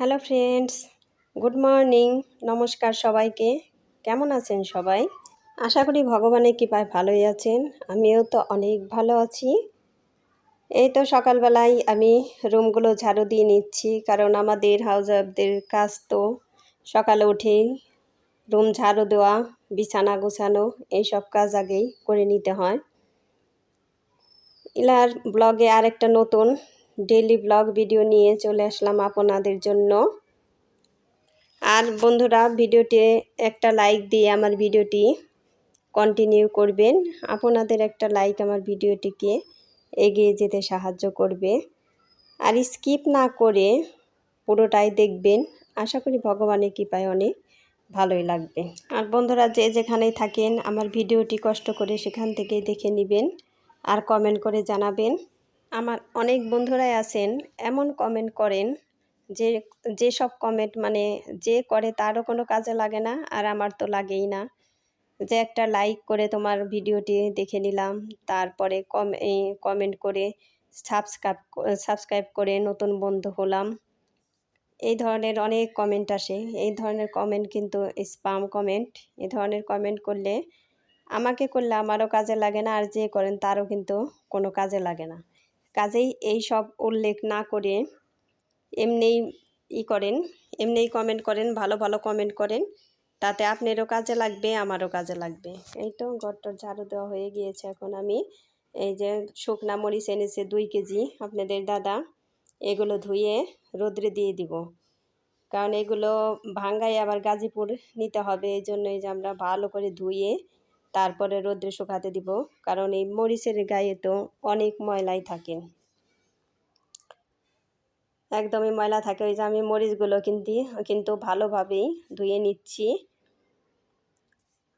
Hello friends, good morning. নমস্কার সবাইকে। কেমন আছেন সবাই? আশা করি ভগবানের কৃপায় ভালোই আছেন। আমিও তো অনেক ভালো আছি। এই তো সকালবেলায় আমি রুমগুলো ঝাড়ু দিয়ে নিচ্ছি, কারণ আমাদের হাউস ওয়াইফদের কাজ তো সকালে উঠেই রুম ঝাড়ু দেওয়া, বিছানা গোছানো এইসব কাজ আগেই করে নিতে হয়। ইলার ব্লগে আরেকটা নতুন ডেইলি ব্লগ ভিডিও নিয়ে চলে আসলাম আপনাদের জন্য। আর বন্ধুরা, ভিডিওতে একটা লাইক দিয়ে আমার ভিডিওটি কন্টিনিউ করবেন। আপনাদের একটা লাইক আমার ভিডিওটিকে এগিয়ে যেতে সাহায্য করবে। আর স্কিপ না করে পুরোটাই দেখবেন। আশা করি ভগবানের কৃপায় অনেক ভালোই লাগবে। আর বন্ধুরা, যে যেখানেই থাকেন আমার ভিডিওটি কষ্ট করে সেখান থেকেই দেখে নেবেন আর কমেন্ট করে জানাবেন। আমার অনেক বন্ধুরাই আছেন এমন কমেন্ট করেন যে যেসব কমেন্ট মানে যে করে তারও কোনো কাজে লাগে না, আর আমার তো লাগেই না। যে একটা লাইক করে তোমার ভিডিওটি দেখে নিলাম, তারপরে কমেন্ট করে সাবস্ক্রাইব করে নতুন বন্ধু হলাম, এই ধরনের অনেক কমেন্ট আসে। এই ধরনের কমেন্ট কিন্তু স্প্যাম কমেন্ট। এই ধরনের কমেন্ট করলে আমাকে করলে আমারও কাজে লাগে না, আর যে করেন তারও কিন্তু কোনো কাজে লাগে না। কাজেই এই সব উল্লেখ না করে এমনিই এমনিই কমেন্ট করেন, ভালো ভালো কমেন্ট করেন, তাতে আপনারও কাজে লাগবে, আমারও কাজে লাগবে। এই তো ঘরটার ঝাড়ু দেওয়া হয়ে গিয়েছে। এখন আমি এই যে শুকনা মরিচ এনেছে 2 কেজি আপনাদের দাদা, এগুলো ধুয়ে রোদ্রে দিয়ে দিব, কারণ এগুলো ভাঙ্গাই আবার গাজীপুর নিতে হবে। এই জন্যই যে আমরা ভালো করে ধুয়ে তারপরে রোদ্রে শুকাতে দিব, কারণ এই মরিচের গায়ে তো অনেক ময়লাই থাকে, একদমই ময়লা থাকে। ওই যে আমি মরিচগুলো কিন্তু ভালোভাবেই ধুয়ে নিচ্ছি।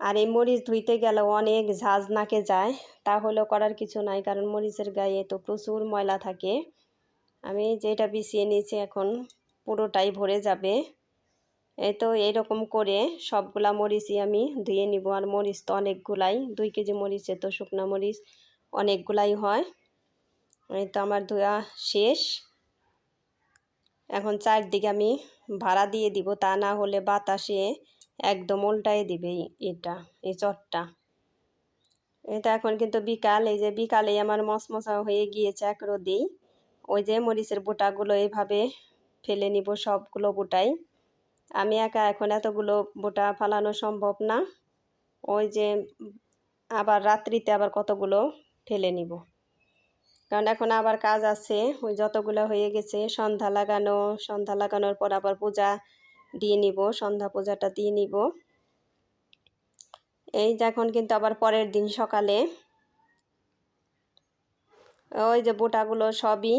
আর এই মরিচ ধুইতে গেলেও অনেক ঝাঁজ নাকে যায়, তাহলেও করার কিছু নাই, কারণ মরিচের গায়ে তো প্রচুর ময়লা থাকে। আমি যেটা বিছিয়ে নিয়েছি এখন পুরোটাই ভরে যাবে। এই তো এইরকম করে সবগুলা মরিচই আমি ধুয়ে নিব। আর মরিচ তো অনেকগুলাই, 2 কেজি মরিচে তো শুকনা মরিচ অনেকগুলাই হয়। এই তো আমার ধোয়া শেষ। এখন চারদিকে আমি ভাড়া দিয়ে দিব, তা না হলে বাতাসে একদম উল্টায় দিবে এই চটটা। এটা এখন কিন্তু বিকাল, এই যে বিকালে আমার মশমশা হয়ে গিয়েছে এক রোদেই। ওই যে মরিচের বোটাগুলো এইভাবে ফেলে নিব, সবগুলো বোটাই। আমি একা এখন এতগুলো বোটা ফালানো সম্ভব না। ওই যে আবার রাত্রিতে আবার কতগুলো ফেলে নিব, কারণ এখন আবার কাজ আছে। ওই যতগুলো হয়ে গেছে সন্ধ্যা লাগানোর পর আবার পূজা দিয়ে নিব, সন্ধ্যা পূজাটা দিয়ে নিব। এই যে এখন কিন্তু আবার পরের দিন সকালে ওই যে বোটাগুলো সবই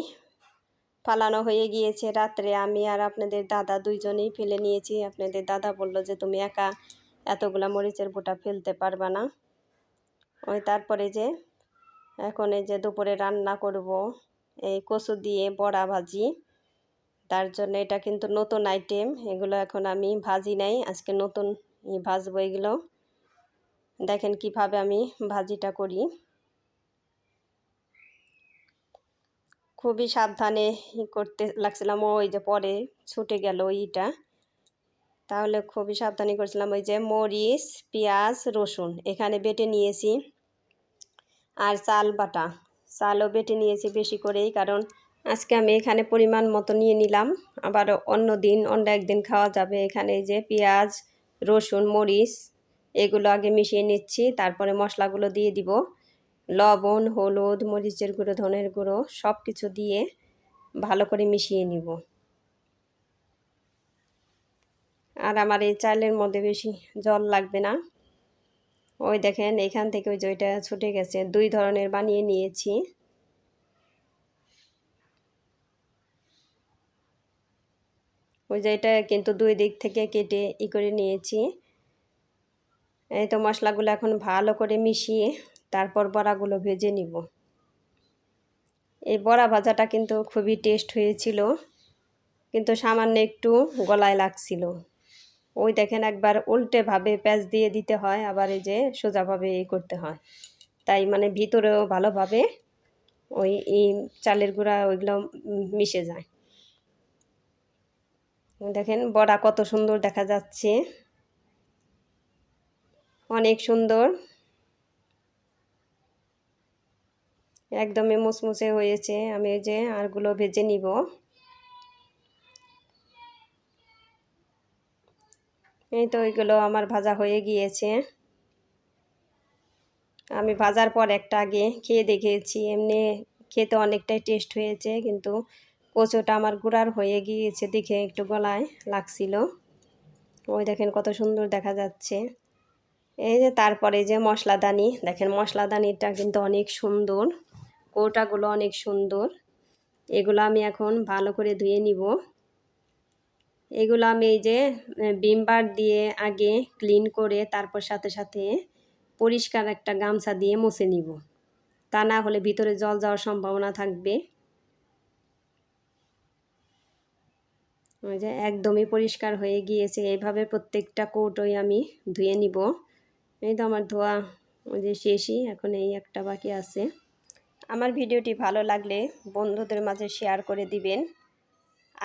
ফালানো হয়ে গিয়েছে। রাত্রে আমি আর আপনাদের দাদা দুইজনেই ফেলে নিয়েছি। আপনাদের দাদা বলল যে তুমি একা এতগুলা মরিচের বোটা ফেলতে পারবা না। ওই তারপরে যে এখন এই যে দুপুরে রান্না করব এই কচু দিয়ে বড়া ভাজি। তার জন্য এটা কিন্তু নতুন আইটেম, এগুলো এখন আমি ভাজি নাই, আজকে নতুন ভাজবো এগুলো। দেখেন কিভাবে আমি ভাজিটা করি। খুবই সাবধানে করতে লাগছিলাম, ওই যে পরে ছুটে গেল ওইটা, তাহলে খুবই সাবধানে করছিলাম। ওই যে মরিচ, পেঁয়াজ, রসুন এখানে বেটে নিয়েছি, আর চালও বেটে নিয়েছি বেশি করেই, কারণ আজকে আমি এখানে পরিমাণ মতো নিয়ে নিলাম, আবার অন্য একদিন খাওয়া যাবে। এখানে যে পেঁয়াজ, রসুন, মরিচ এগুলো আগে মিশিয়ে নিচ্ছি, তারপরে মশলাগুলো দিয়ে দিব। লবণ, হলুদ, মরিচের গুঁড়ো, ধনের গুঁড়ো সব কিছু দিয়ে ভালো করে মিশিয়ে নিব। আর আমার এই চালের মধ্যে বেশি জল লাগবে না। ওই দেখেন এখান থেকে ওই যে ওইটা ছুটে গেছে, 2 ধরনের বানিয়ে নিয়েছি। ওই যে এটা কিন্তু 2 দিক থেকে কেটে করে নিয়েছি। এই তো মশলাগুলো এখন ভালো করে মিশিয়ে তারপর বড়াগুলো ভেজে নিব। এই বড়া ভাজাটা কিন্তু খুবই টেস্ট হয়েছিল, কিন্তু সামান্য একটু গলায় লাগছিল। ওই দেখেন একবার উল্টেভাবে প্যাঁচ দিয়ে দিতে হয়, আবার এই যে সোজাভাবে করতে হয়, তাই মানে ভিতরেও ভালোভাবে ওই চালের গুঁড়া ওইগুলো মিশে যায়। দেখেন বড়া কত সুন্দর দেখা যাচ্ছে, অনেক সুন্দর, একদমই মুচমুচে হয়েছে। আমি এই যে আরগুলো ভেজে নিব। এই তো ওইগুলো আমার ভাজা হয়ে গিয়েছে। আমি ভাজার পর একটা আগে খেয়ে দেখেছি, এমনি খেতে অনেকটাই টেস্ট হয়েছে, কিন্তু কচুটা আমার গুঁড়ার হয়ে গিয়েছে দেখে একটু গলায় লাগছিল। ওই দেখেন কত সুন্দর দেখা যাচ্ছে। এই যে তারপরে যে মশলাদানি, দেখেন মশলাদানিটা কিন্তু অনেক সুন্দর, কৌটাগুলো অনেক সুন্দর। এগুলো আমি এখন ভালো করে ধুয়ে নিব। এগুলো আমি এই যে ভিম বার দিয়ে আগে ক্লিন করে তারপর সাথে সাথে পরিষ্কার একটা গামছা দিয়ে মুছে নিব, তা না হলে ভিতরে জল যাওয়ার সম্ভাবনা থাকবে। ওই যে একদমই পরিষ্কার হয়ে গিয়েছে। এইভাবে প্রত্যেকটা কৌটোই আমি ধুয়ে নিব। এই তো আমার ধোয়া ওই যে শেষই, এখন এই একটা বাকি আছে। আমার ভিডিওটি ভালো লাগলে বন্ধুদের মাঝে শেয়ার করে দিবেন,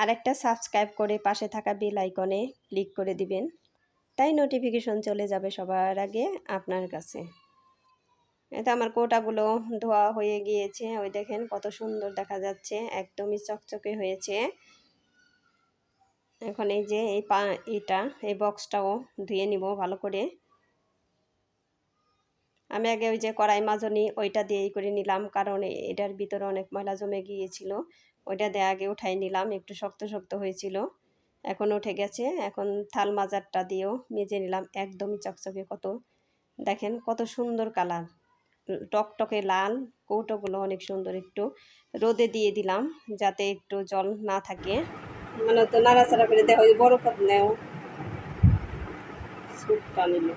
আর একটা সাবস্ক্রাইব করে পাশে থাকা বেল আইকনে ক্লিক করে দিবেন, তাই নোটিফিকেশন চলে যাবে সবার আগে আপনার কাছে। এটা আমার কৌটাগুলো ধোয়া হয়ে গিয়েছে, ওই দেখেন কত সুন্দর দেখা যাচ্ছে, একদমই চকচকে হয়েছে। এখন এই যে এই বক্সটাও ধুয়ে নিব ভালো করে। আমি আগে ওই যে কড়াই মাজনি ওইটা দিয়েই করে নিলাম, কারণ এটার ভিতরে অনেক ময়লা জমে গিয়েছিল। ওইটা দিয়ে আগে উঠাই নিলাম, একটু শক্ত শক্ত হয়েছিল, এখন উঠে গেছে। এখন থাল মাজারটা দিয়েও মেজে নিলাম, একদমই চকচকে। কত দেখেন কত সুন্দর কালার, টকটকে লাল। কৌটোগুলো অনেক সুন্দর। একটু রোদে দিয়ে দিলাম যাতে একটু জল না থাকে। মানে তো নাড়াচাড়া করে দেওয়া হয়, বড় পথ নেও স্যুপটা নিল।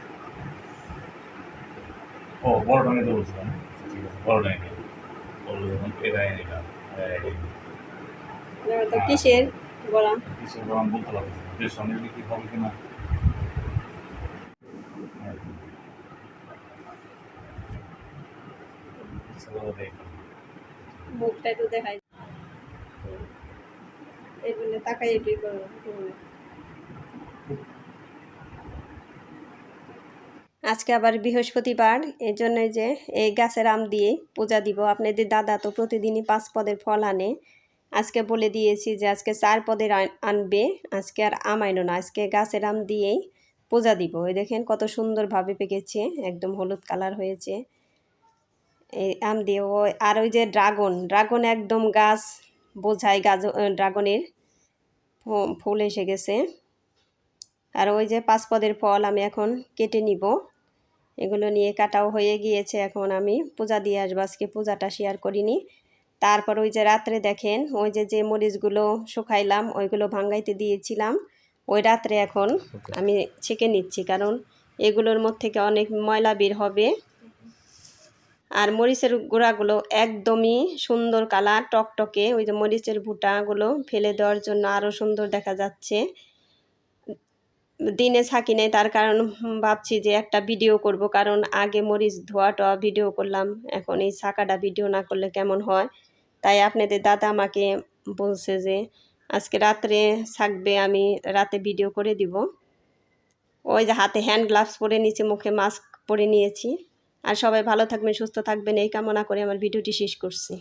ও বড়টা নিতে বলছিলাম, ঠিক আছে বড়টাই নিই, বড় যখন এটাই নিলাম। তো কিসের বড়া? কিসের বড় আমি বলতে পারছি না, বেশ সঙ্গে বিক্রি হবে কিনা। মুখটা একটু দেখাই, এগুলো তাকাই একটু করো। আজকে আবার বৃহস্পতিবার, এই জন্য যে এই গাছের আম দিয়ে পূজা দিব। আপনাদের দাদা তো প্রতিদিনই 5 পদের ফল আনে, আজকে বলে দিয়েছি যে আজকে 4 পদের আনবে, আজকে আর আম আইনো না, আজকে গাছের আম দিয়েই পূজা দিব। এই দেখেন কত সুন্দরভাবে পেকেছে, একদম হলুদ কালার হয়েছে এই আম দিয়ে। ওই আর ওই যে ড্রাগন একদম গাছ বোঝায়, ড্রাগনের ফুল এসে গেছে। আর ওই যে 5 পদের ফল আমি এখন কেটে নিব, এগুলো নিয়ে কাটাও হয়ে গিয়েছে। এখন আমি পূজা দিয়ে আসবো, আজকে পূজাটা শেয়ার করিনি। তারপর ওই যে রাত্রে দেখেন ওই যে মরিচগুলো শুকাইলাম ওইগুলো ভাঙ্গাইতে দিয়েছিলাম, ওই রাত্রে এখন আমি ছেঁকে নিচ্ছি, কারণ এগুলোর মধ্যে থেকে অনেক ময়লা বের হবে। আর মরিচের গুঁড়াগুলো একদমই সুন্দর কালার, টকটকে। ওই যে মরিচের ভুটাগুলো ফেলে দেওয়ার জন্য আরও সুন্দর দেখা যাচ্ছে। দিনে থাকি নাই, তার কারণ ভাবছি যে একটা ভিডিও করব, কারণ আগে মরিচ ধোয়াটা ভিডিও করলাম, এখন এই ছাকাটা ভিডিও না করলে কেমন হয়। তাই আপনাদের দাদা আমাকে বলছে যে আজকে রাত্রে থাকবে, আমি রাতে ভিডিও করে দিব। ওই যে হাতে হ্যান্ড গ্লাভস পরে নিচে, মুখে মাস্ক পরে নিয়েছি। আর সবাই ভালো থাকবেন, সুস্থ থাকবেন এই কামনা করে আমার ভিডিওটি শেষ করছি।